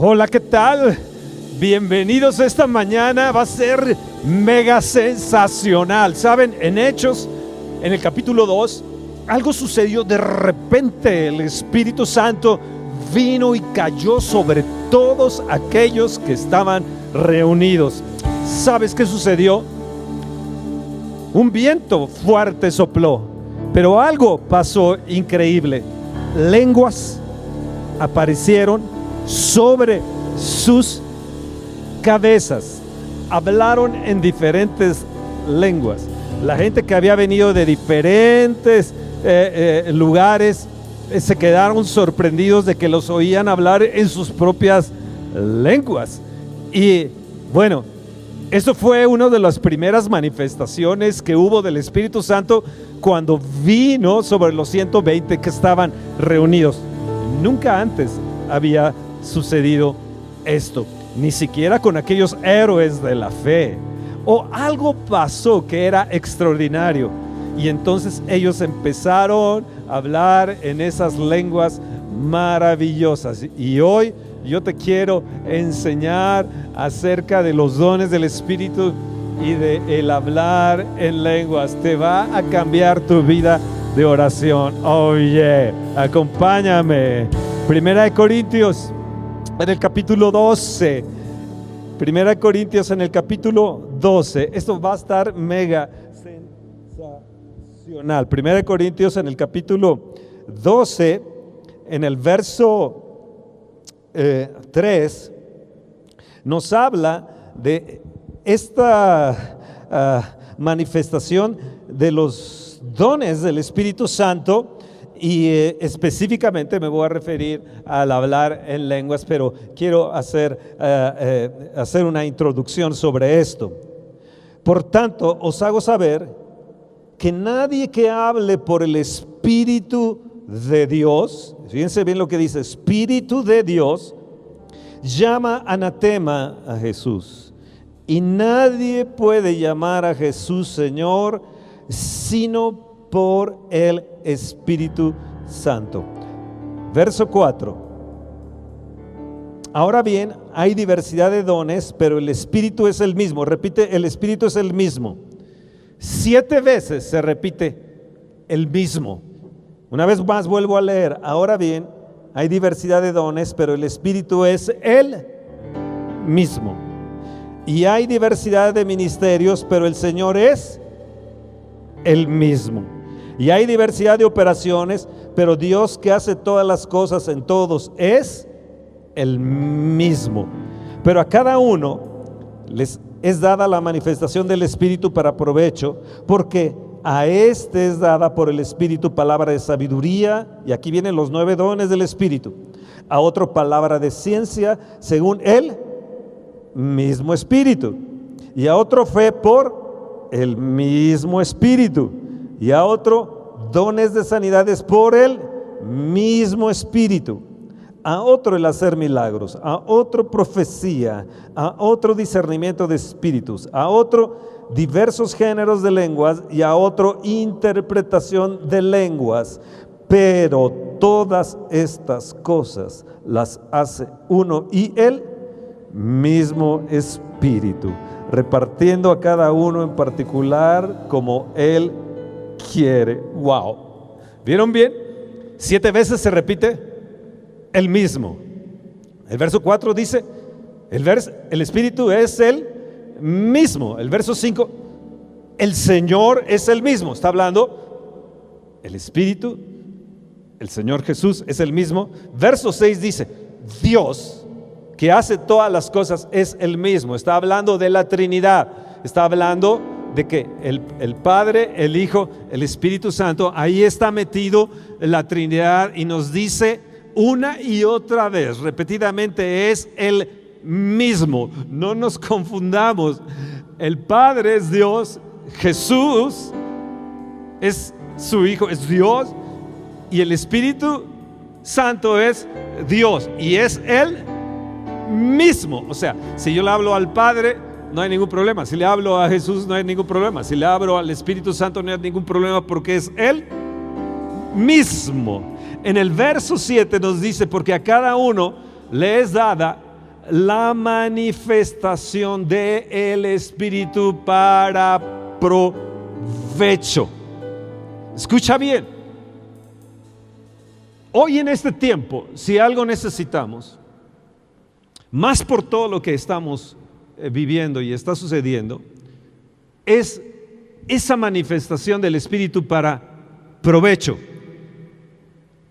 Hola, ¿qué tal? Bienvenidos esta mañana. Va a ser mega sensacional. ¿Saben? En Hechos, en el capítulo 2, algo sucedió. De repente el Espíritu Santo vino y cayó sobre todos aquellos que estaban reunidos. ¿Sabes qué sucedió? Un viento fuerte sopló, pero algo pasó increíble. Lenguas aparecieron sobre sus cabezas. Hablaron en diferentes lenguas. La gente que había venido de diferentes lugares se quedaron sorprendidos de que los oían hablar en sus propias lenguas. Y bueno, eso fue una de las primeras manifestaciones que hubo del Espíritu Santo cuando vino sobre los 120 que estaban reunidos. Nunca antes había sucedido esto, ni siquiera con aquellos héroes de la fe. O algo pasó que era extraordinario, y entonces ellos empezaron a hablar en esas lenguas maravillosas. Y hoy yo te quiero enseñar acerca de los dones del Espíritu y de el hablar en lenguas. Te va a cambiar tu vida de oración. Oye, acompáñame. Primera de Corintios en el capítulo 12. Primera de Corintios en el capítulo 12. Esto va a estar mega sensacional. Primera de Corintios en el capítulo 12, en el verso 3, nos habla de esta manifestación de los dones del Espíritu Santo. Y específicamente me voy a referir al hablar en lenguas, pero quiero hacer una introducción sobre esto. Por tanto, os hago saber que nadie que hable por el Espíritu de Dios, fíjense bien lo que dice, Espíritu de Dios, llama anatema a Jesús. Y nadie puede llamar a Jesús Señor, sino por el Espíritu Santo. Verso 4. Ahora bien, hay diversidad de dones, pero el Espíritu es el mismo. Repite, el Espíritu es el mismo. 7 veces se repite el mismo. Una vez más vuelvo a leer. Ahora bien, hay diversidad de dones, pero el Espíritu es el mismo. Y hay diversidad de ministerios, pero el Señor es el mismo. Y hay diversidad de operaciones, pero Dios que hace todas las cosas en todos es el mismo. Pero a cada uno les es dada la manifestación del Espíritu para provecho, porque a este es dada por el Espíritu palabra de sabiduría, y aquí vienen los 9 dones del Espíritu. A otro palabra de ciencia según el mismo Espíritu, y a otro fe por el mismo Espíritu, y a otro dones de sanidades por el mismo Espíritu, a otro el hacer milagros, a otro profecía, a otro discernimiento de espíritus, a otro diversos géneros de lenguas, y a otro interpretación de lenguas. Pero todas estas cosas las hace uno y el mismo Espíritu, repartiendo a cada uno en particular como Él quiere. Wow. ¿Vieron bien? 7 veces se repite el mismo. El verso 4 dice, el Espíritu es el mismo. El verso 5, el Señor es el mismo. Está hablando el Espíritu, el Señor Jesús es el mismo. Verso 6 dice, Dios que hace todas las cosas es el mismo. Está hablando de la Trinidad. Está hablando de que el Padre, el Hijo, el Espíritu Santo, ahí está metido la Trinidad, y nos dice una y otra vez, repetidamente, es el mismo. No nos confundamos. El Padre es Dios, Jesús es su Hijo, es Dios, y el Espíritu Santo es Dios, y es el mismo. O sea, si yo le hablo al Padre, no hay ningún problema. Si le hablo a Jesús, no hay ningún problema. Si le hablo al Espíritu Santo, no hay ningún problema, porque es Él mismo. En el verso 7 nos dice, porque a cada uno le es dada la manifestación del Espíritu para provecho. Escucha bien. Hoy en este tiempo, si algo necesitamos, más por todo lo que estamos viviendo y está sucediendo, es esa manifestación del Espíritu para provecho.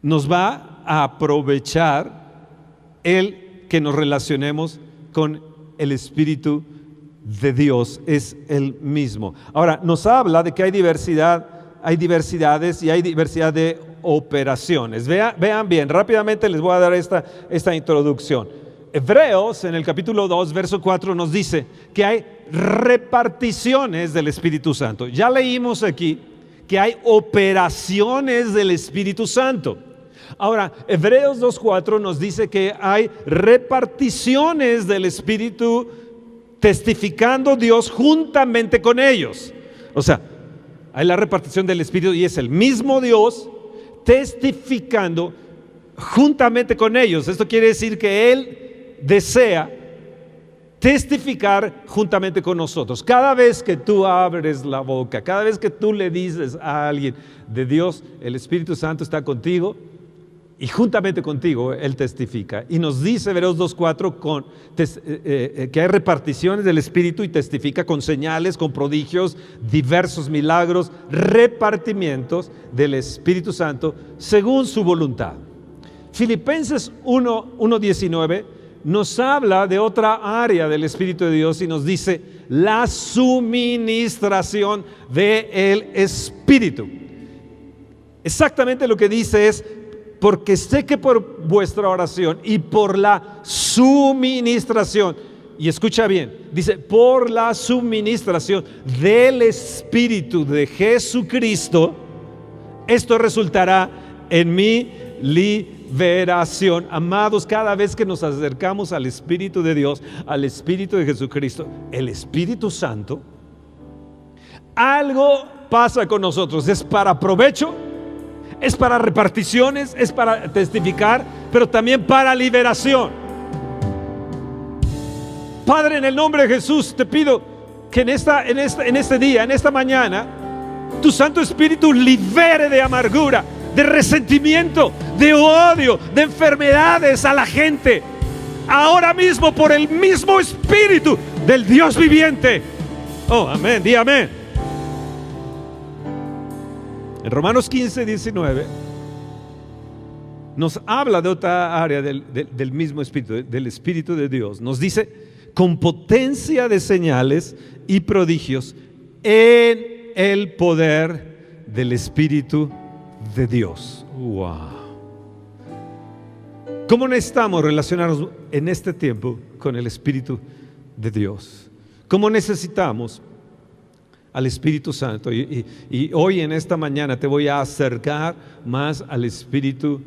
Nos va a aprovechar el que nos relacionemos con el Espíritu de Dios, es el mismo. Ahora, nos habla de que hay diversidades y hay diversidad de operaciones. Vean bien, rápidamente les voy a dar esta introducción. Hebreos, en el capítulo 2, verso 4, nos dice que hay reparticiones del Espíritu Santo. Ya leímos aquí que hay operaciones del Espíritu Santo. Ahora, Hebreos 2:4 nos dice que hay reparticiones del Espíritu, testificando Dios juntamente con ellos. O sea, hay la repartición del Espíritu y es el mismo Dios testificando juntamente con ellos. Esto quiere decir que Él desea testificar juntamente con nosotros. Cada vez que tú abres la boca, cada vez que tú le dices a alguien de Dios, el Espíritu Santo está contigo y juntamente contigo Él testifica. Y nos dice Hebreos 2:4 que hay reparticiones del Espíritu y testifica con señales, con prodigios, diversos milagros, repartimientos del Espíritu Santo según su voluntad. Filipenses 1:19 nos habla de otra área del Espíritu de Dios y nos dice la suministración del Espíritu. Exactamente lo que dice es: porque sé que por vuestra oración y por la suministración, y escucha bien, dice por la suministración del Espíritu de Jesucristo, esto resultará en mi liberación. Amados, cada vez que nos acercamos al Espíritu de Dios, al Espíritu de Jesucristo, el Espíritu Santo, algo pasa con nosotros. Es para provecho, es para reparticiones, es para testificar, pero también para liberación. Padre, en el nombre de Jesús, te pido que en este día, en esta mañana, tu Santo Espíritu libere de amargura, de resentimiento, de odio, de enfermedades a la gente. Ahora mismo, por el mismo Espíritu del Dios viviente. Oh, amén, di amén. En Romanos 15:19 nos habla de otra área del mismo Espíritu, del Espíritu de Dios. Nos dice: con potencia de señales y prodigios en el poder del Espíritu de Dios. Wow. ¿Cómo necesitamos relacionarnos en este tiempo con el Espíritu de Dios? ¿Cómo necesitamos al Espíritu Santo? Y hoy en esta mañana te voy a acercar más al Espíritu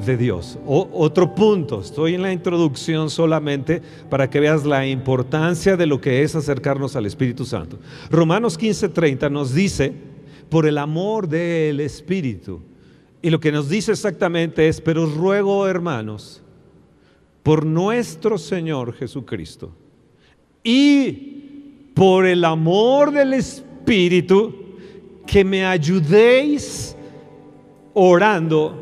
de Dios. Otro punto, estoy en la introducción solamente para que veas la importancia de lo que es acercarnos al Espíritu Santo. Romanos 15:30 nos dice: por el amor del Espíritu. Y lo que nos dice exactamente es: pero os ruego, hermanos, por nuestro Señor Jesucristo y por el amor del Espíritu, que me ayudéis orando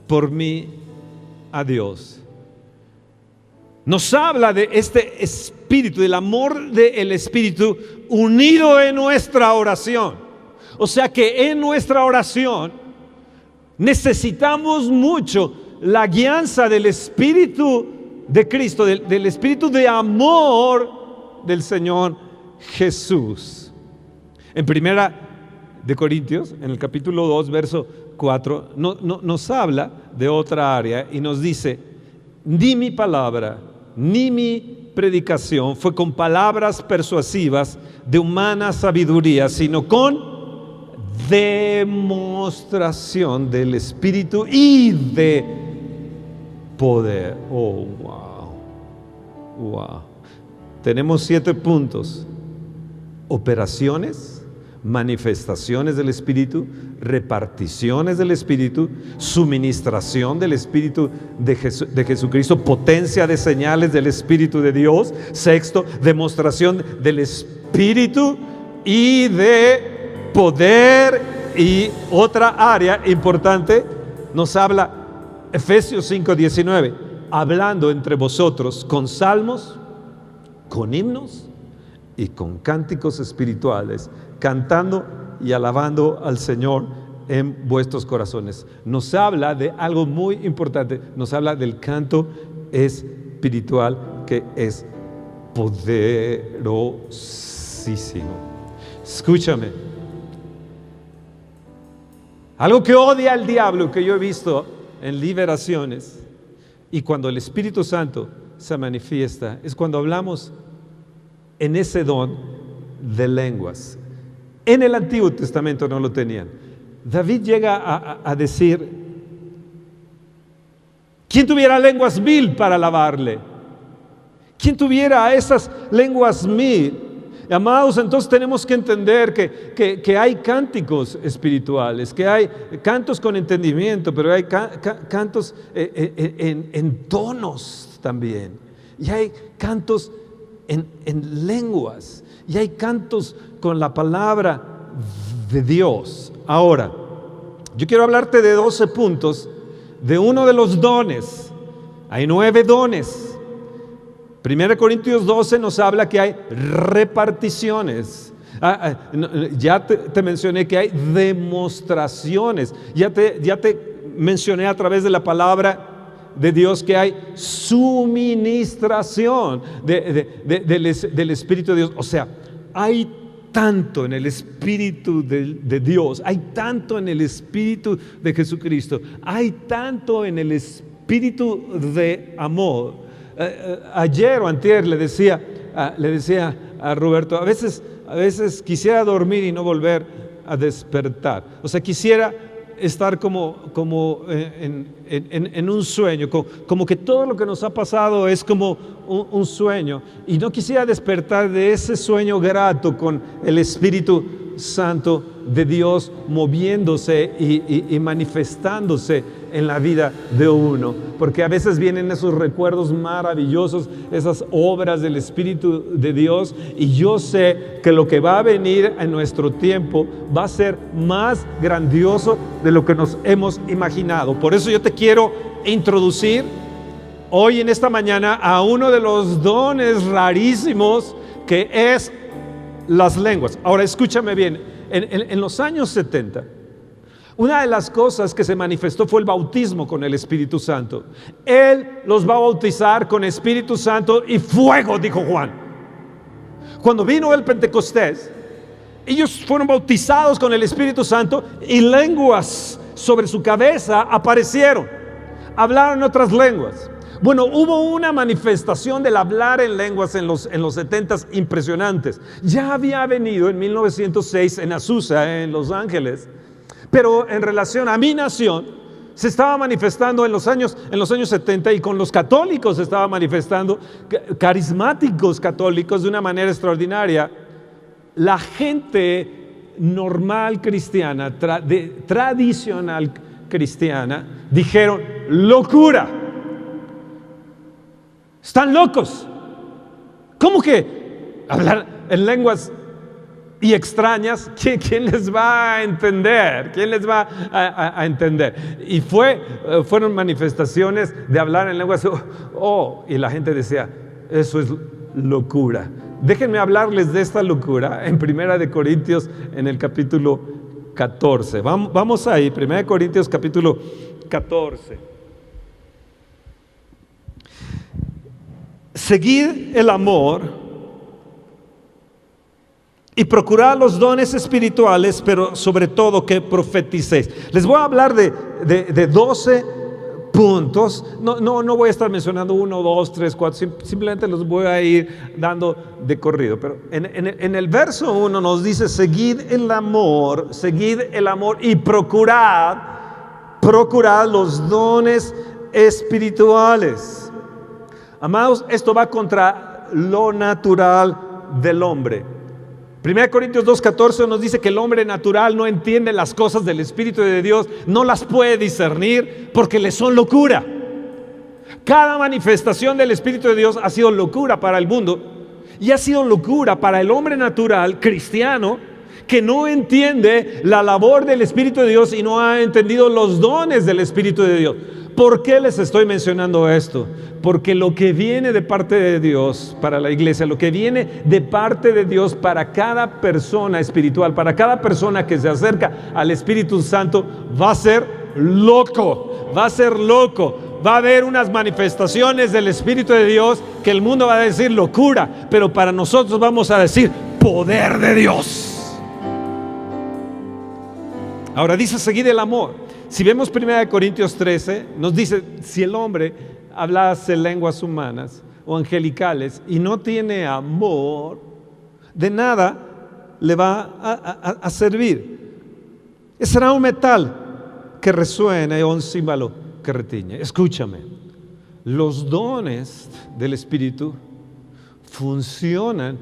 por mí a Dios. Nos habla de este Espíritu, del amor del Espíritu unido en nuestra oración. O sea que en nuestra oración necesitamos mucho la guianza del Espíritu de Cristo, del Espíritu de amor del Señor Jesús. En Primera de Corintios, en el capítulo 2, verso 4, nos habla de otra área y nos dice: ni mi palabra, ni mi predicación fue con palabras persuasivas de humana sabiduría, sino con demostración del Espíritu y de poder. Oh, wow. Tenemos 7 puntos: operaciones, manifestaciones del Espíritu, reparticiones del Espíritu, suministración del Espíritu de Jesucristo, potencia de señales del Espíritu de Dios. Sexto, demostración del Espíritu y de poder. Y otra área importante nos habla Efesios 5:19, hablando entre vosotros con salmos, con himnos y con cánticos espirituales, cantando y alabando al Señor en vuestros corazones. Nos habla de algo muy importante, nos habla del canto espiritual que es poderosísimo. Escúchame, algo que odia al diablo, que yo he visto en liberaciones, y cuando el Espíritu Santo se manifiesta, es cuando hablamos en ese don de lenguas. En el Antiguo Testamento no lo tenían. David llega a decir: ¿quién tuviera lenguas 1000 para alabarle? ¿Quién tuviera esas lenguas 1000? Amados, entonces tenemos que entender que hay cánticos espirituales, que hay cantos con entendimiento, pero hay cantos en tonos también. Y hay cantos en lenguas. Y hay cantos con la palabra de Dios. Ahora, yo quiero hablarte de 12 puntos de uno de los dones. Hay 9 dones. 1 Corintios 12 nos habla que hay reparticiones. Ya te mencioné que hay demostraciones. Ya te mencioné a través de la palabra de Dios que hay suministración del Espíritu de Dios. O sea, hay tanto en el Espíritu de Dios, hay tanto en el Espíritu de Jesucristo, hay tanto en el Espíritu de amor. Ayer o antier le decía a Roberto, a veces quisiera dormir y no volver a despertar. O sea, quisiera estar como en un sueño, como que todo lo que nos ha pasado es como un sueño, y no quisiera despertar de ese sueño grato con el Espíritu Santo de Dios moviéndose y manifestándose en la vida de uno, porque a veces vienen esos recuerdos maravillosos, esas obras del Espíritu de Dios, y yo sé que lo que va a venir en nuestro tiempo va a ser más grandioso de lo que nos hemos imaginado. Por eso yo te quiero introducir hoy en esta mañana a uno de los dones rarísimos, que es las lenguas. Ahora escúchame bien, en los años 70, una de las cosas que se manifestó fue el bautismo con el Espíritu Santo. Él los va a bautizar con Espíritu Santo y fuego, dijo Juan. Cuando vino el Pentecostés, ellos fueron bautizados con el Espíritu Santo y lenguas sobre su cabeza aparecieron. Hablaron otras lenguas. Bueno, hubo una manifestación del hablar en lenguas en los 70s impresionantes. Ya había venido en 1906 en Azusa, en Los Ángeles, pero en relación a mi nación se estaba manifestando en los años 70, y con los católicos se estaba manifestando, carismáticos católicos, de una manera extraordinaria. La gente normal cristiana, tradicional cristiana, dijeron: locura, están locos. ¿Cómo que hablar en lenguas y extrañas? ¿Quién les va a entender? ¿Quién les va a entender? Y fueron manifestaciones de hablar en lenguas. Y la gente decía: eso es locura. Déjenme hablarles de esta locura en 1 Corintios, en el capítulo 14. Vamos ahí, 1 Corintios capítulo 14. Seguid el amor y procurad los dones espirituales, pero sobre todo que profeticéis. Les voy a hablar de 12 puntos. No voy a estar mencionando 1, 2, 3, 4, simplemente los voy a ir dando de corrido. Pero en el verso 1 nos dice: seguid el amor y procurad los dones espirituales. Amados, esto va contra lo natural del hombre. 1 Corintios 2:14 nos dice que el hombre natural no entiende las cosas del Espíritu de Dios, no las puede discernir porque le son locura. Cada manifestación del Espíritu de Dios ha sido locura para el mundo y ha sido locura para el hombre natural cristiano que no entiende la labor del Espíritu de Dios y no ha entendido los dones del Espíritu de Dios. ¿Por qué les estoy mencionando esto? Porque lo que viene de parte de Dios para la iglesia, lo que viene de parte de Dios para cada persona espiritual, para cada persona que se acerca al Espíritu Santo, va a ser loco, va a ser loco. Va a haber unas manifestaciones del Espíritu de Dios que el mundo va a decir locura, pero para nosotros vamos a decir poder de Dios. Ahora dice seguir el amor. Si vemos 1 Corintios 13, nos dice, si el hombre hablase lenguas humanas o angelicales y no tiene amor, de nada le va a servir. Será un metal que resuene o un címbalo que retiñe. Escúchame, los dones del Espíritu funcionan,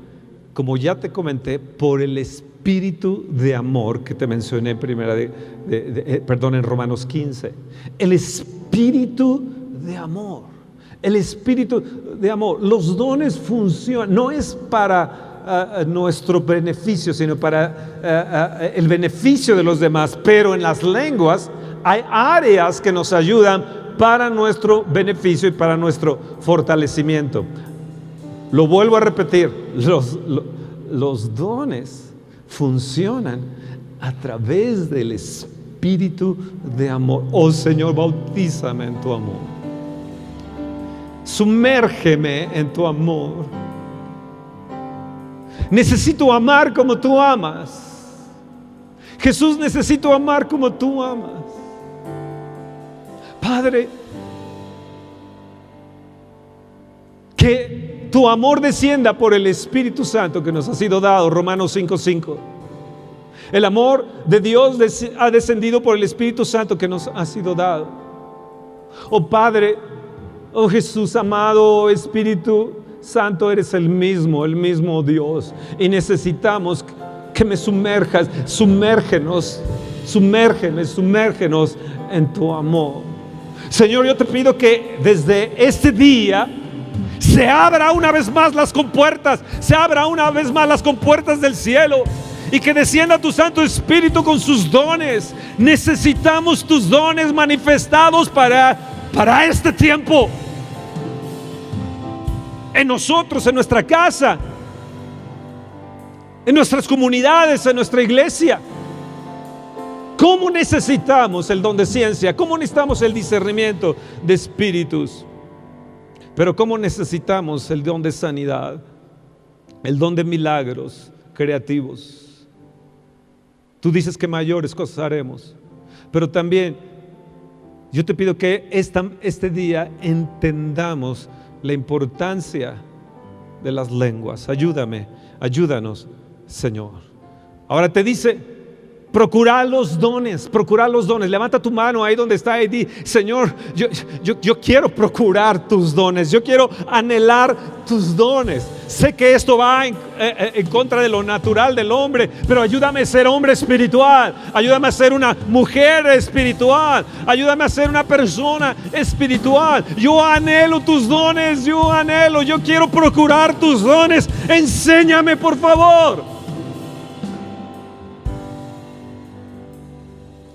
como ya te comenté, por el Espíritu de amor que te mencioné en Romanos 15. El Espíritu de amor. El Espíritu de amor. Los dones funcionan, no es para nuestro beneficio, sino para el beneficio de los demás, pero en las lenguas hay áreas que nos ayudan para nuestro beneficio y para nuestro fortalecimiento. Lo vuelvo a repetir, los dones funcionan a través del Espíritu de amor. Oh Señor, bautízame en tu amor. Sumérgeme en tu amor. Necesito amar como tú amas. Jesús, necesito amar como tú amas. Padre, que tu amor descienda por el Espíritu Santo que nos ha sido dado. Romanos 5:5. El amor de Dios ha descendido por el Espíritu Santo que nos ha sido dado. Oh Padre, oh Jesús amado, oh Espíritu Santo, eres el mismo Dios. Y necesitamos que me sumerjas, sumérgenos en tu amor. Señor, yo te pido que desde este día se abra una vez más las compuertas, del cielo, y que descienda tu Santo Espíritu con sus dones. Necesitamos tus dones manifestados para este tiempo, en nosotros, en nuestra casa, en nuestras comunidades, en nuestra iglesia. ¿Cómo necesitamos el don de ciencia? ¿Cómo necesitamos el discernimiento de espíritus? Pero ¿cómo necesitamos el don de sanidad? El don de milagros creativos. Tú dices que mayores cosas haremos, pero también yo te pido que este día entendamos la importancia de las lenguas. Ayúdanos, Señor. Ahora te dice, procurar los dones. Levanta tu mano ahí donde está y di, Señor, yo quiero procurar tus dones. Yo quiero anhelar tus dones. Sé que esto va en contra de lo natural del hombre, pero ayúdame a ser hombre espiritual. Ayúdame a ser una mujer espiritual. Ayúdame a ser una persona espiritual. Yo anhelo tus dones. Yo quiero procurar tus dones. Enséñame, por favor.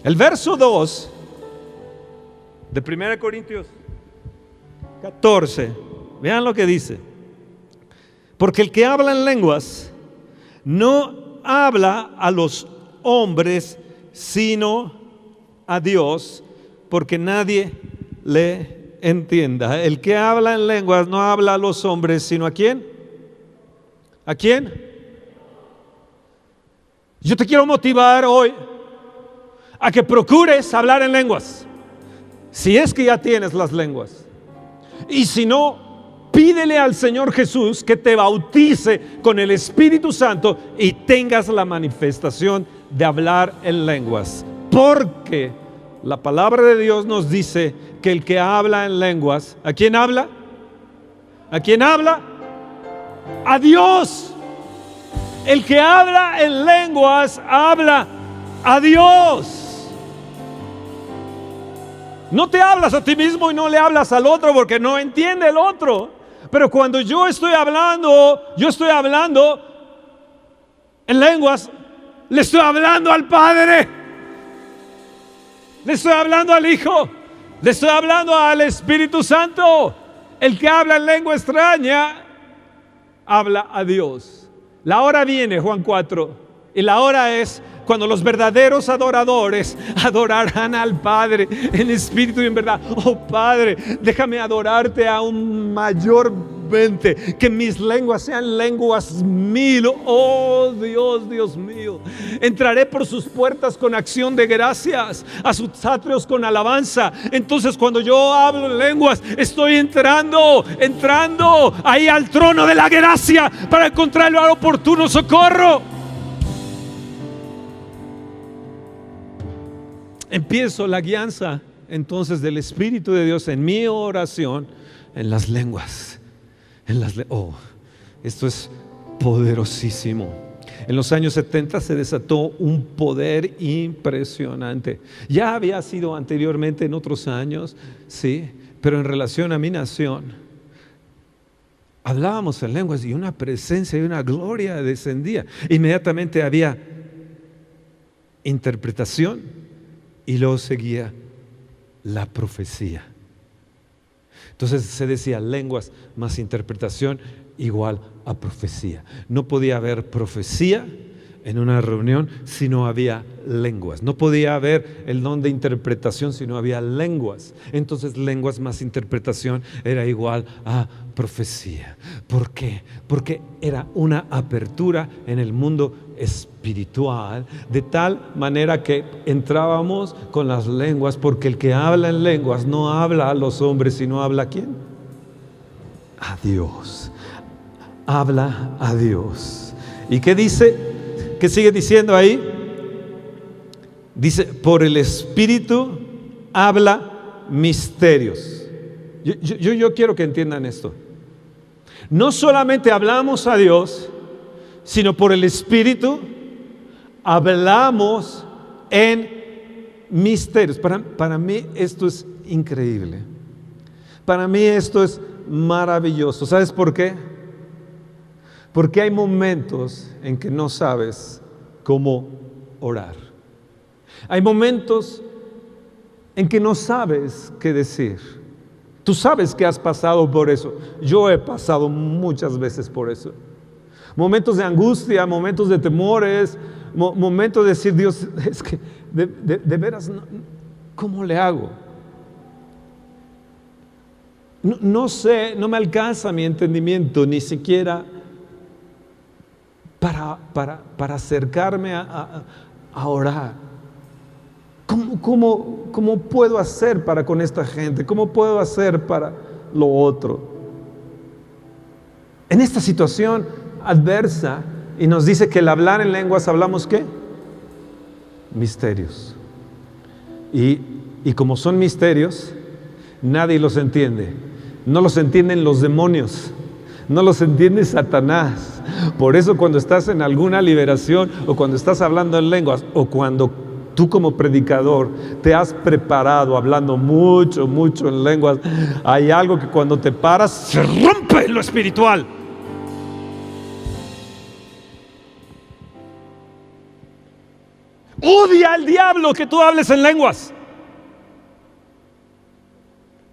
El verso 2 de 1 Corintios 14, vean lo que dice. Porque el que habla en lenguas no habla a los hombres, sino a Dios, porque nadie le entienda. El que habla en lenguas no habla a los hombres, sino ¿a quién? ¿A quién? Yo te quiero motivar hoy a que procures hablar en lenguas, si es que ya tienes las lenguas. Y si no, pídele al Señor Jesús que te bautice con el Espíritu Santo y tengas la manifestación de hablar en lenguas. Porque la palabra de Dios nos dice que el que habla en lenguas, ¿a quién habla? ¿A quién habla? A Dios. El que habla en lenguas habla a Dios. No te hablas a ti mismo y no le hablas al otro porque no entiende el otro. Pero cuando yo estoy hablando en lenguas, le estoy hablando al Padre, le estoy hablando al Hijo, le estoy hablando al Espíritu Santo. El que habla en lengua extraña habla a Dios. La hora viene, Juan 4, y la hora es cuando los verdaderos adoradores adorarán al Padre en espíritu y en verdad. Oh Padre, déjame adorarte aún mayormente, que mis lenguas sean lenguas mil. Oh Dios, Dios mío, entraré por sus puertas con acción de gracias, a sus atrios con alabanza. Entonces cuando yo hablo en lenguas, estoy entrando ahí al trono de la gracia para encontrar el oportuno socorro. Empiezo la guianza entonces del Espíritu de Dios en mi oración, en las lenguas. Esto es poderosísimo. En los años 70 se desató un poder impresionante. Ya había sido anteriormente en otros años, sí, pero en relación a mi nación, hablábamos en lenguas y una presencia y una gloria descendía. Inmediatamente había interpretación. Y luego seguía la profecía. Entonces se decía lenguas más interpretación igual a profecía. No podía haber profecía en una reunión si no había lenguas. No podía haber el don de interpretación si no había lenguas. Entonces lenguas más interpretación era igual a profecía. ¿Por qué? Porque era una apertura en el mundo espiritual, de tal manera que entrábamos con las lenguas, porque el que habla en lenguas no habla a los hombres, sino habla ¿a quién? A Dios. Habla a Dios. ¿Y qué dice? ¿Qué sigue diciendo ahí? Dice, por el Espíritu habla misterios. Yo quiero que entiendan esto. No solamente hablamos a Dios, sino por el Espíritu hablamos en misterios. Para mí esto es increíble. Para mí esto es maravilloso. ¿Sabes por qué? Porque hay momentos en que no sabes cómo orar. Hay momentos en que no sabes qué decir. Tú sabes que has pasado por eso. Yo he pasado muchas veces por eso. Momentos de angustia, momentos de temores, momentos de decir, Dios, es que de veras, ¿cómo le hago? No sé, no me alcanza mi entendimiento ni siquiera para acercarme a orar. ¿Cómo puedo hacer para con esta gente? ¿Cómo puedo hacer para lo otro? En esta situación adversa, y nos dice que el hablar en lenguas, ¿hablamos qué? Misterios. Y como son misterios, nadie los entiende. No los entienden los demonios, no los entiende Satanás. Por eso cuando estás en alguna liberación, o cuando estás hablando en lenguas, o cuando tú como predicador te has preparado hablando mucho en lenguas, hay algo que cuando te paras se rompe en lo espiritual. Odia al diablo que tú hables en lenguas.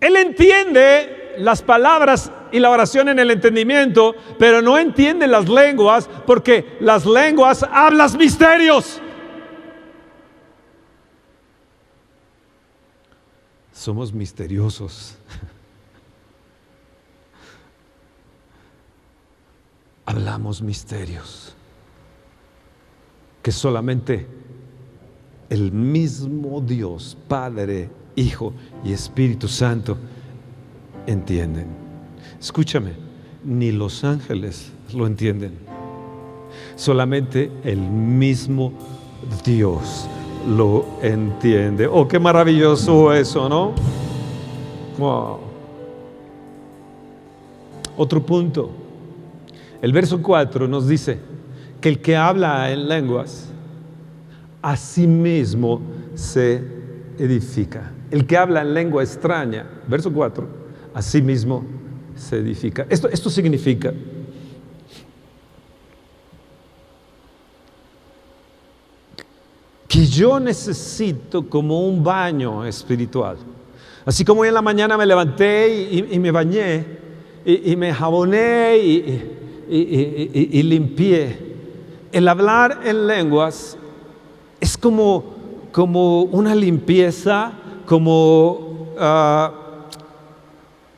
Él entiende las palabras y la oración en el entendimiento, pero no entiende las lenguas, porque las lenguas hablas misterios. Somos misteriosos. Hablamos misterios que solamente el mismo Dios, Padre, Hijo y Espíritu Santo entienden. Escúchame, ni los ángeles lo entienden. Solamente el mismo Dios lo entiende. Oh, qué maravilloso eso, ¿no? Wow. Otro punto. El verso 4 nos dice que el que habla en lenguas, a sí mismo se edifica. El que habla en lengua extraña, verso 4, a sí mismo se edifica. Esto significa que yo necesito como un baño espiritual. Así como hoy en la mañana me levanté y me bañé y me jaboné y limpié. El hablar en lenguas es como una limpieza, como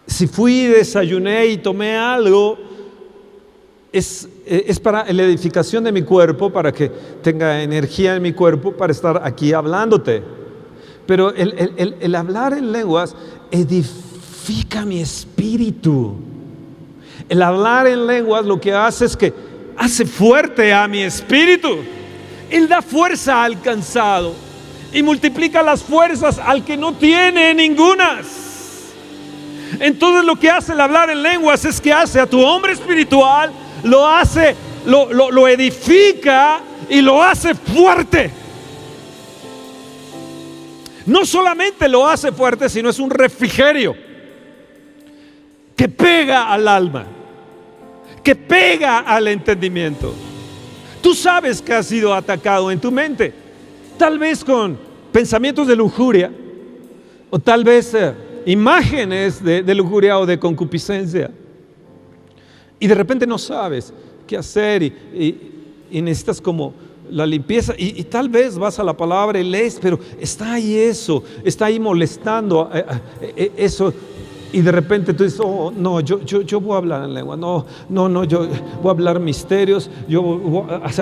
si fui, desayuné y tomé algo, es para la edificación de mi cuerpo, para que tenga energía en mi cuerpo para estar aquí hablándote. Pero el hablar en lenguas edifica mi espíritu. El hablar en lenguas lo que hace es que hace fuerte a mi espíritu. Él da fuerza al cansado y multiplica las fuerzas al que no tiene ningunas. Entonces lo que hace el hablar en lenguas es que hace a tu hombre espiritual, lo edifica y lo hace fuerte. No solamente lo hace fuerte, sino es un refrigerio que pega al alma, que pega al entendimiento. Tú sabes que has sido atacado en tu mente, tal vez con pensamientos de lujuria, o tal vez imágenes de lujuria o de concupiscencia, y de repente no sabes qué hacer y necesitas como la limpieza, y tal vez vas a la palabra y lees, pero está ahí molestando eso. Y de repente tú dices, oh no, yo voy a hablar en lengua, no, yo voy a hablar misterios,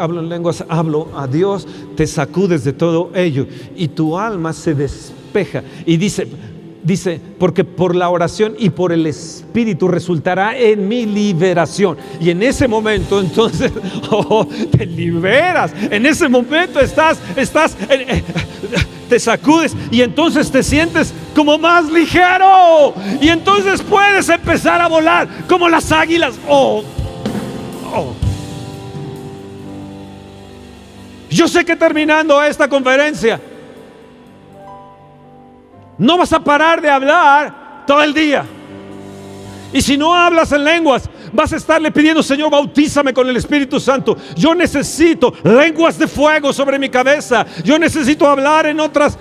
hablo en lenguas, hablo a Dios. Te sacudes de todo ello y tu alma se despeja y dice, porque por la oración y por el Espíritu resultará en mi liberación. Y en ese momento entonces, te liberas. En ese momento te sacudes y entonces te sientes como más ligero. Y entonces puedes empezar a volar como las águilas. Yo sé que terminando esta conferencia no vas a parar de hablar todo el día. Y si no hablas en lenguas, vas a estarle pidiendo, Señor, bautízame con el Espíritu Santo. Yo necesito lenguas de fuego sobre mi cabeza. Yo necesito hablar en otras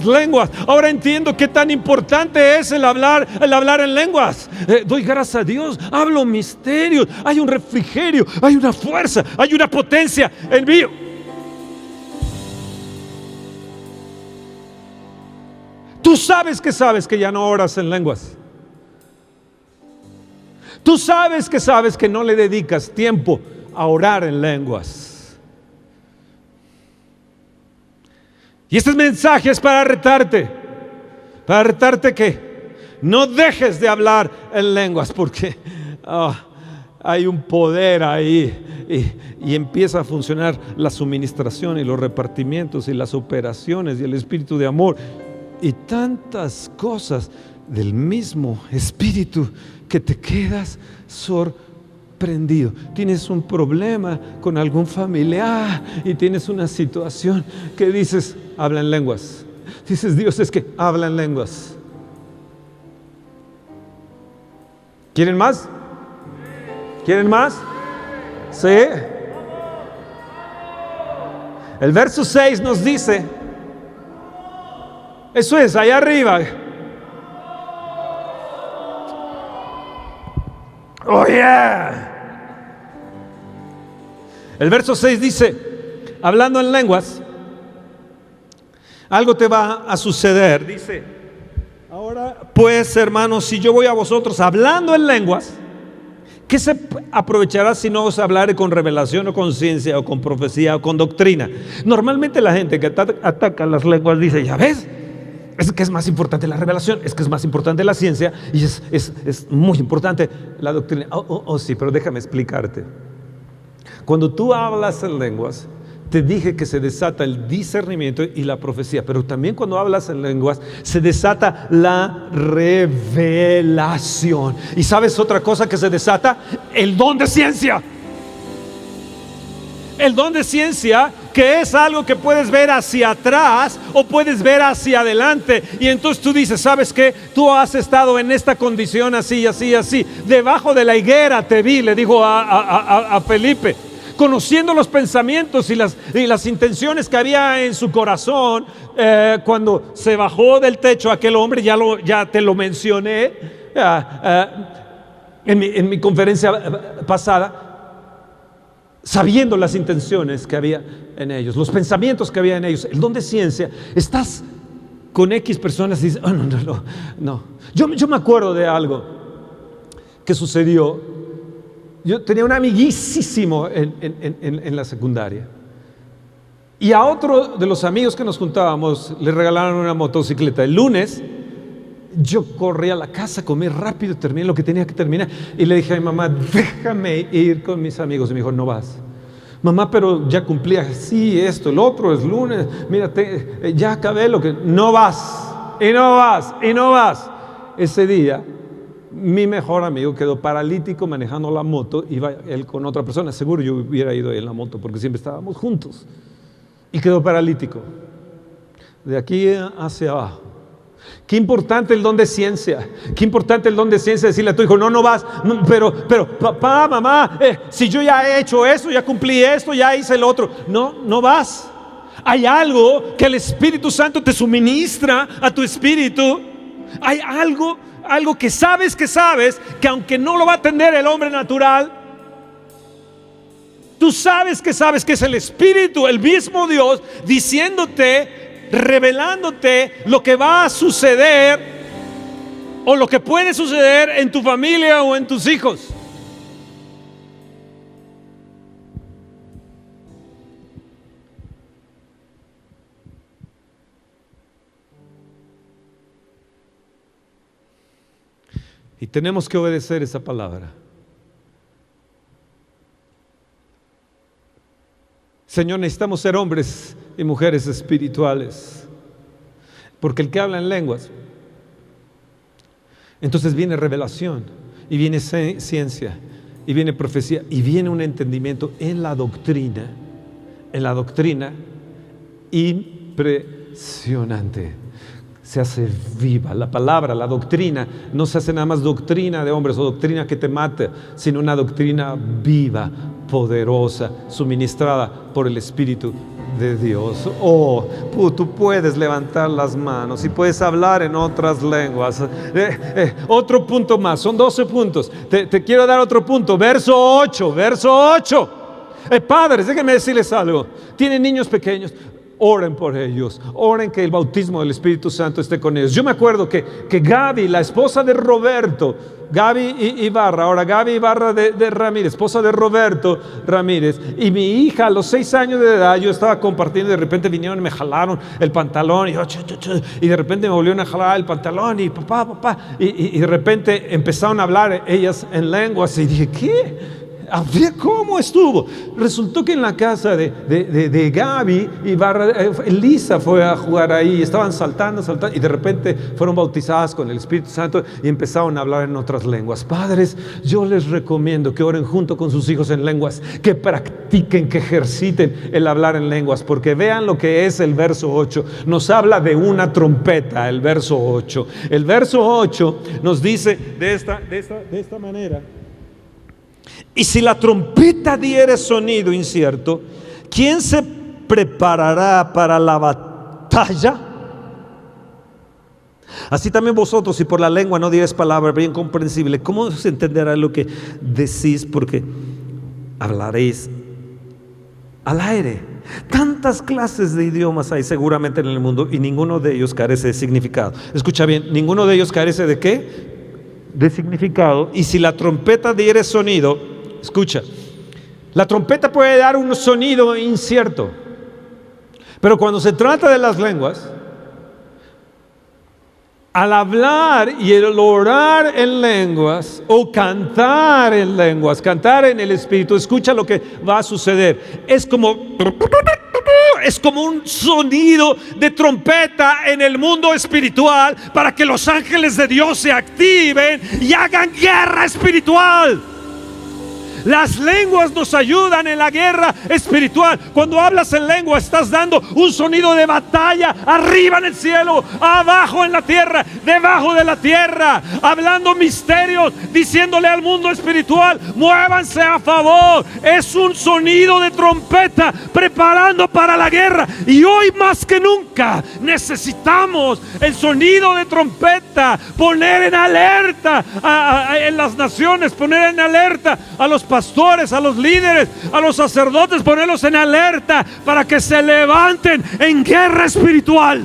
lenguas. Ahora entiendo qué tan importante es el hablar en lenguas. Doy gracias a Dios, hablo misterios. Hay un refrigerio, hay una fuerza, hay una potencia en mí. Tú sabes que ya no oras en lenguas. Tú sabes que no le dedicas tiempo a orar en lenguas. Y este mensaje es para retarte que no dejes de hablar en lenguas, porque hay un poder ahí y empieza a funcionar la suministración y los repartimientos y las operaciones y el espíritu de amor y tantas cosas del mismo espíritu que te quedas sorprendido. Tienes un problema con algún familiar y tienes una situación que dices, habla en lenguas. Dices, Dios, es que habla en lenguas. ¿Quieren más? ¿Quieren más? ¿Sí? El verso 6 nos dice, eso es, allá arriba. Oh yeah. El verso 6 dice, hablando en lenguas, algo te va a suceder. Dice, ahora pues, hermanos, si yo voy a vosotros hablando en lenguas, ¿qué se aprovechará si no os hablaré con revelación o con ciencia o con profecía o con doctrina? Normalmente la gente que ataca las lenguas dice, ya ves, es que es más importante la revelación, es que es más importante la ciencia y es muy importante la doctrina. Sí, pero déjame explicarte. Cuando tú hablas en lenguas, te dije que se desata el discernimiento y la profecía, pero también cuando hablas en lenguas se desata la revelación. ¿Y sabes otra cosa que se desata? El don de ciencia. El don de ciencia, que es algo que puedes ver hacia atrás o puedes ver hacia adelante. Y entonces tú dices, ¿sabes qué? Tú has estado en esta condición así, así, así. Debajo de la higuera te vi, le dijo a Felipe. Conociendo los pensamientos y las intenciones que había en su corazón cuando se bajó del techo aquel hombre, ya te lo mencioné en mi conferencia pasada. Sabiendo las intenciones que había en ellos, los pensamientos que había en ellos, el don de ciencia. Estás con X personas y dices, oh, no. Yo me acuerdo de algo que sucedió. Yo tenía un amiguísimo en la secundaria, y a otro de los amigos que nos juntábamos le regalaron una motocicleta. El lunes yo corrí a la casa, comí rápido, terminé lo que tenía que terminar y le dije a mi mamá, déjame ir con mis amigos. Y me dijo, no vas. Mamá, pero ya cumplía, sí, esto, el otro es lunes, mírate, ya acabé lo que... No vas, y no vas, y no vas. Ese día mi mejor amigo quedó paralítico manejando la moto. Iba él con otra persona, seguro yo hubiera ido ahí en la moto porque siempre estábamos juntos, y quedó paralítico de aquí hacia abajo. Qué importante el don de ciencia. Qué importante el don de ciencia, decirle a tu hijo, no vas, pero papá, mamá, si yo ya he hecho eso, ya cumplí esto, ya hice el otro. No vas. Hay algo que el Espíritu Santo te suministra a tu espíritu. Hay algo que sabes, que aunque no lo va a atender el hombre natural, tú sabes que es el Espíritu, el mismo Dios, diciéndote, revelándote lo que va a suceder o lo que puede suceder en tu familia o en tus hijos. Y tenemos que obedecer esa palabra. Señor, necesitamos ser hombres y mujeres espirituales, porque el que habla en lenguas, entonces viene revelación, y viene ciencia, y viene profecía, y viene un entendimiento en la doctrina impresionante. Se hace viva la palabra, la doctrina. No se hace nada más doctrina de hombres o doctrina que te mate, sino una doctrina viva, poderosa, suministrada por el Espíritu de Dios. Oh, tú puedes levantar las manos y puedes hablar en otras lenguas. Otro punto más, son 12 puntos. Te quiero dar otro punto, verso 8. Padres, déjenme decirles algo. Tienen niños pequeños, oren por ellos, oren que el bautismo del Espíritu Santo esté con ellos. Yo me acuerdo que Gaby, la esposa de Roberto, Gaby Ibarra de Ramírez, esposa de Roberto Ramírez, y mi hija a los 6 años de edad, yo estaba compartiendo y de repente vinieron y me jalaron el pantalón y de repente me volvieron a jalar el pantalón y papá, y de repente empezaron a hablar ellas en lenguas y dije, ¿qué? ¿Cómo estuvo? Resultó que en la casa de Gaby Ibarra, Elisa fue a jugar ahí, estaban saltando y de repente fueron bautizadas con el Espíritu Santo y empezaron a hablar en otras lenguas. Padres, yo les recomiendo que oren junto con sus hijos en lenguas, que practiquen, que ejerciten el hablar en lenguas, porque vean lo que es el verso 8. Nos habla de una trompeta, el verso 8. El verso 8 nos dice de esta manera: y si la trompeta diere sonido incierto, ¿quién se preparará para la batalla? Así también vosotros, si por la lengua no dieres palabra bien comprensible, ¿cómo se entenderá lo que decís? Porque hablaréis al aire. Tantas clases de idiomas hay seguramente en el mundo y ninguno de ellos carece de significado. Escucha bien, ninguno de ellos carece ¿de qué? De significado. Y si la trompeta diere sonido, escucha, la trompeta puede dar un sonido incierto, pero cuando se trata de las lenguas, al hablar y el orar en lenguas o cantar en lenguas, cantar en el Espíritu, escucha lo que va a suceder. Es como un sonido de trompeta en el mundo espiritual para que los ángeles de Dios se activen y hagan guerra espiritual. Las lenguas nos ayudan en la guerra espiritual. Cuando hablas en lengua, estás dando un sonido de batalla arriba en el cielo, abajo en la tierra, debajo de la tierra, hablando misterios, diciéndole al mundo espiritual: muévanse a favor. Es un sonido de trompeta preparando para la guerra. Y hoy más que nunca necesitamos el sonido de trompeta, poner en alerta en las naciones, poner en alerta a los pastores, a los líderes, a los sacerdotes, ponerlos en alerta para que se levanten en guerra espiritual.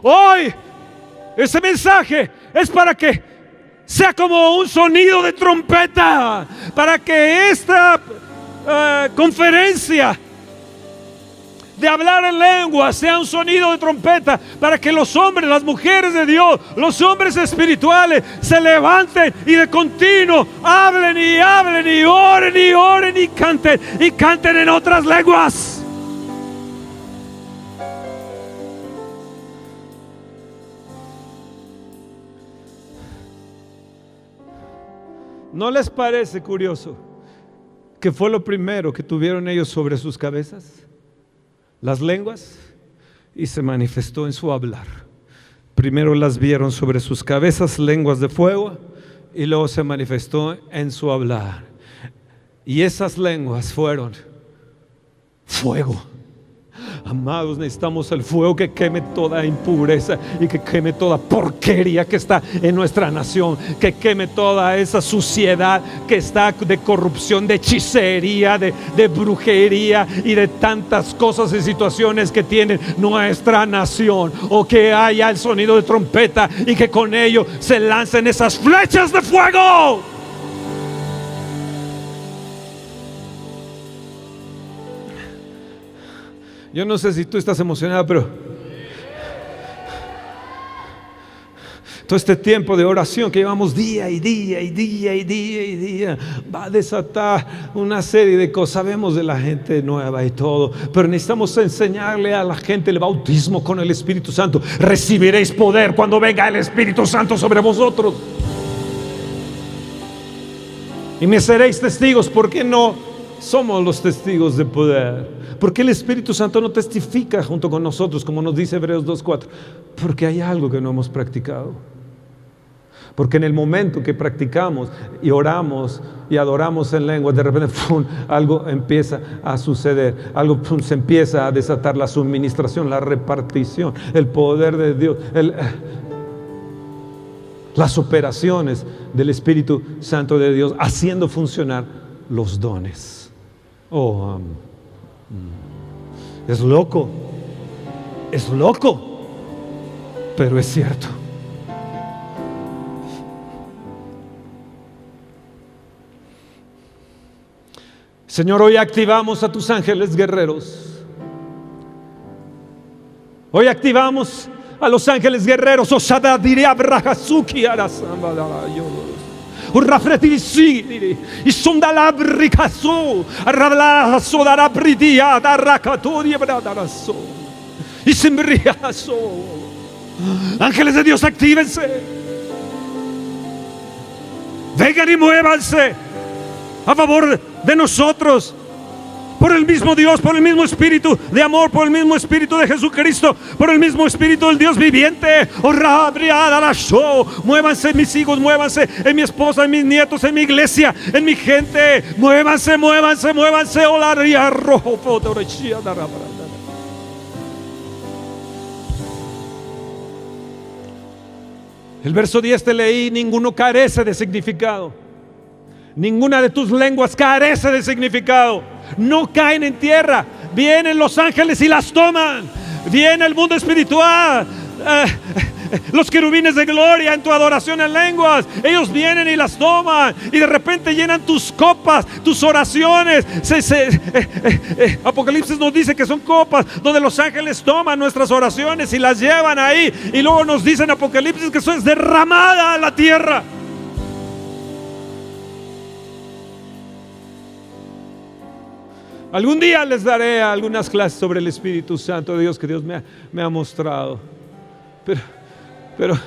Hoy ese mensaje es para que sea como un sonido de trompeta, para que esta conferencia de hablar en lengua sea un sonido de trompeta, para que los hombres, las mujeres de Dios, los hombres espirituales se levanten y de continuo hablen y hablen y oren y canten en otras lenguas. ¿No les parece curioso que fue lo primero que tuvieron ellos sobre sus cabezas? Las lenguas, y se manifestó en su hablar. Primero las vieron sobre sus cabezas, lenguas de fuego, y luego se manifestó en su hablar. Y esas lenguas fueron fuego. Amados, necesitamos el fuego que queme toda impureza y que queme toda porquería que está en nuestra nación, que queme toda esa suciedad que está de corrupción, de hechicería, de brujería y de tantas cosas y situaciones que tiene nuestra nación. O que haya el sonido de trompeta y que con ello se lancen esas flechas de fuego. Yo no sé si tú estás emocionado, pero todo este tiempo de oración que llevamos día va a desatar una serie de cosas. Sabemos de la gente nueva y todo, pero necesitamos enseñarle a la gente el bautismo con el Espíritu Santo. Recibiréis poder cuando venga el Espíritu Santo sobre vosotros, y me seréis testigos. ¿Por qué no somos los testigos de poder? Porque el Espíritu Santo no testifica junto con nosotros, como nos dice Hebreos 2:4, porque hay algo que no hemos practicado. Porque en el momento que practicamos y oramos y adoramos en lengua, de repente algo empieza a suceder, algo se empieza a desatar, la suministración, la repartición, el poder de Dios, las operaciones del Espíritu Santo de Dios haciendo funcionar los dones. Es loco, pero es cierto. Señor, hoy activamos a tus ángeles guerreros. Hoy activamos a los ángeles guerreros. Osada diría Brahazuki arasamba y sondala bricaso arrabla sodara bridia darrakatoria bradaraso y simbriaso. Ángeles de Dios, actívense, vengan y muévanse a favor de nosotros, por el mismo Dios, por el mismo Espíritu de amor, por el mismo Espíritu de Jesucristo, por el mismo Espíritu del Dios viviente. Muévanse mis hijos, muévanse en mi esposa, en mis nietos, en mi iglesia, en mi gente. Muévanse. El verso 10 te leí: ninguno carece de significado. Ninguna de tus lenguas carece de significado. No caen en tierra. Vienen los ángeles y las toman. Viene el mundo espiritual, los querubines de gloria en tu adoración en lenguas. Ellos vienen y las toman, y de repente llenan tus copas, tus oraciones. Apocalipsis nos dice que son copas donde los ángeles toman nuestras oraciones y las llevan ahí. Y luego nos dice en Apocalipsis que eso es derramada a la tierra. Algún día les daré algunas clases sobre el Espíritu Santo de Dios que Dios me ha mostrado. Pero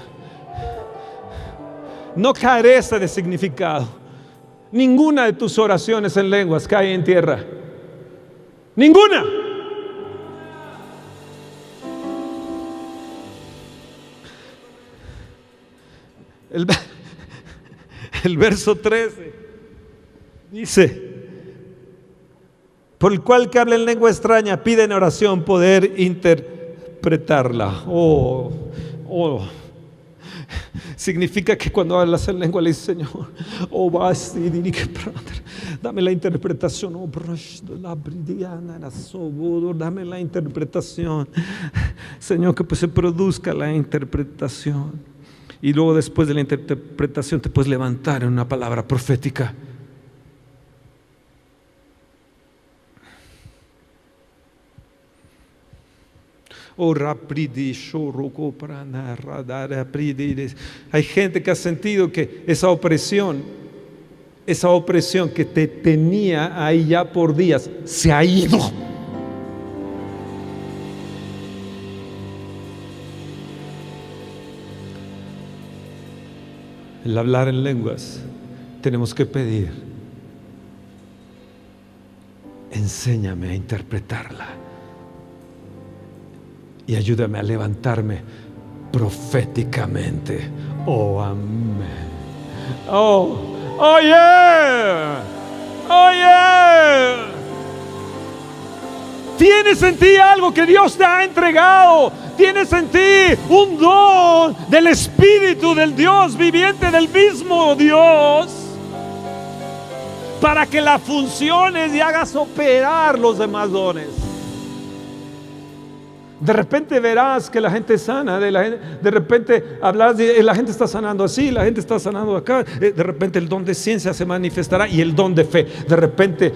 no carece de significado. Ninguna de tus oraciones en lenguas cae en tierra. Ninguna. El verso 13 dice: por el cual que habla en lengua extraña pide en oración poder interpretarla. Significa que cuando hablas en lengua le dices: Señor, dame la interpretación, dame la interpretación, Señor, que pues se produzca la interpretación. Y luego, después de la interpretación, te puedes levantar en una palabra profética. Hay gente que ha sentido que esa opresión que te tenía ahí ya por días, se ha ido. El hablar en lenguas, tenemos que pedir: enséñame a interpretarla y ayúdame a levantarme proféticamente. Oh, amén. Oh yeah. Oh yeah. Tienes en ti algo que Dios te ha entregado. Tienes en ti un don del Espíritu del Dios viviente, del mismo Dios, para que la funciones y hagas operar los demás dones. De repente verás que la gente es sana, de repente hablas y la gente está sanando así, la gente está sanando acá. De repente el don de ciencia se manifestará y el don de fe. De repente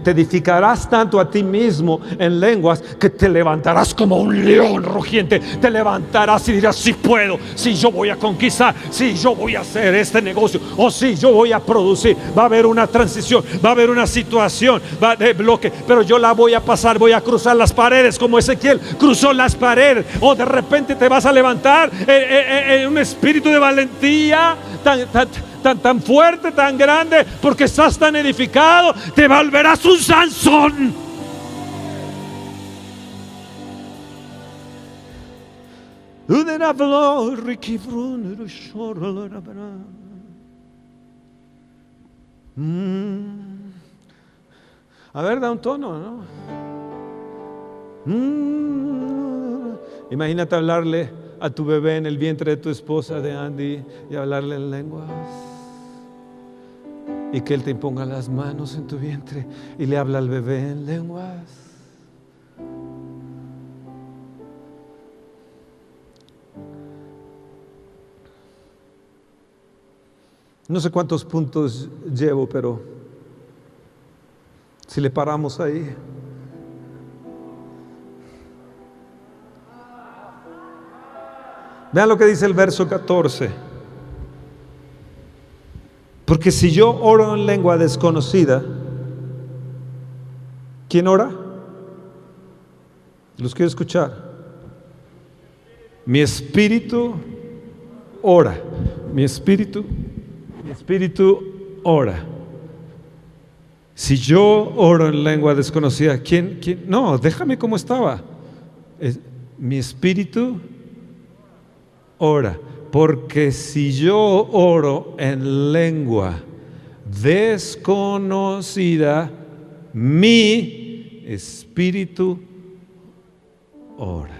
te edificarás tanto a ti mismo en lenguas que te levantarás como un león rugiente. Te levantarás y dirás: sí puedo, sí yo voy a conquistar, sí yo voy a hacer este negocio, o sí yo voy a producir. Va a haber una transición, va a haber una situación de bloque, pero yo la voy a pasar, voy a cruzar las paredes como Ezequiel cruzó las paredes. O de repente te vas a levantar en un espíritu de valentía tan fuerte, tan grande, porque estás tan edificado, te volverás un Sansón. A ver, da un tono, ¿no? Imagínate hablarle a tu bebé en el vientre de tu esposa, de Andy, y hablarle en lenguas, y que él te imponga las manos en tu vientre y le habla al bebé en lenguas. No sé cuántos puntos llevo, pero si le paramos ahí. Vean lo que dice el verso 14. Porque si yo oro en lengua desconocida, ¿quién ora? Los quiero escuchar. Mi espíritu ora. Mi espíritu ora. Si yo oro en lengua desconocida, ¿quién? No, déjame como estaba. Mi espíritu ora. Porque si yo oro en lengua desconocida, mi espíritu ora,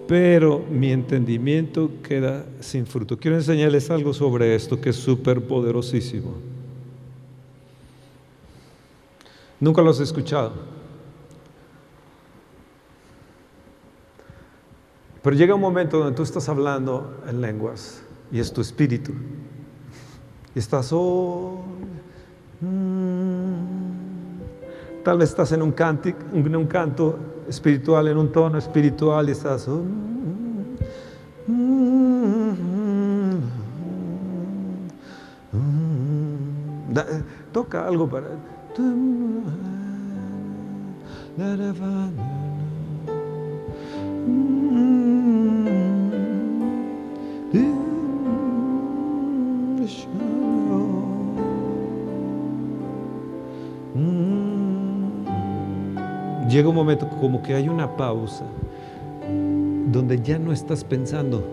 pero mi entendimiento queda sin fruto. Quiero enseñarles algo sobre esto que es súper poderosísimo. Nunca los he escuchado. Pero llega un momento donde tú estás hablando en lenguas y es tu espíritu. Y estás, tal vez estás en un canto espiritual, en un tono espiritual, y estás, toca algo para Llega un momento como que hay una pausa donde ya no estás pensando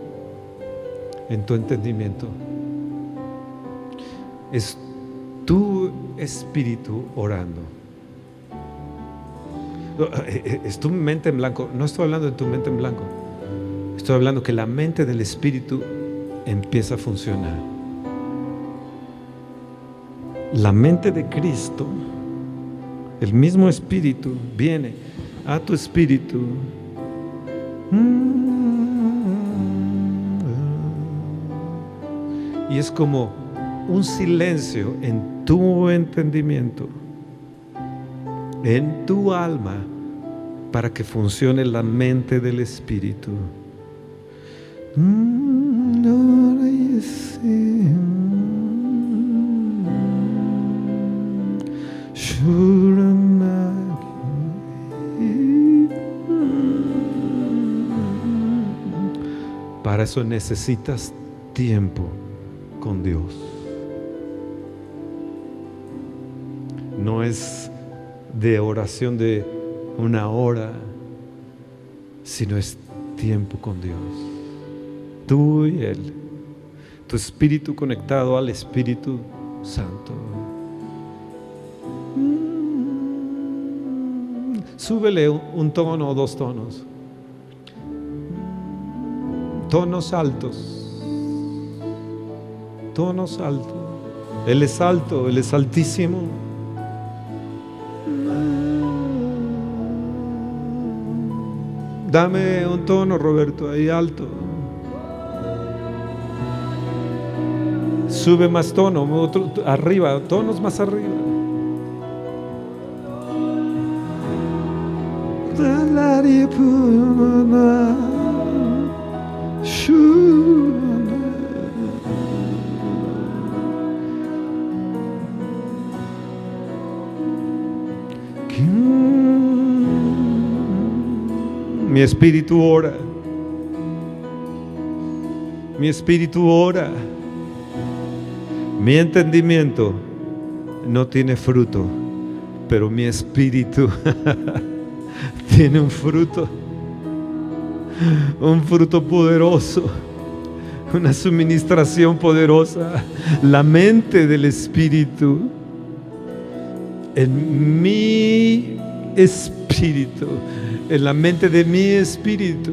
en tu entendimiento. Es tu espíritu orando. Es tu mente en blanco. No estoy hablando de tu mente en blanco. Estoy hablando que la mente del espíritu empieza a funcionar. La mente de Cristo, el mismo espíritu viene a tu espíritu. Y es como un silencio en tu entendimiento, en tu alma, para que funcione la mente del espíritu. Para eso necesitas tiempo con Dios. No es de oración de una hora, sino es tiempo con Dios. Tú y Él, tu espíritu conectado al Espíritu Santo. Súbele un tono o dos tonos. Tonos altos. Tonos altos. Él es alto, Él es altísimo. Dame un tono, Roberto, ahí alto. Sube más tono, otro arriba, tonos más arriba. Mi espíritu ora. Mi espíritu ora. Mi entendimiento no tiene fruto, pero mi espíritu tiene un fruto poderoso, una suministración poderosa. La mente del espíritu en mi espíritu, en la mente de mi espíritu.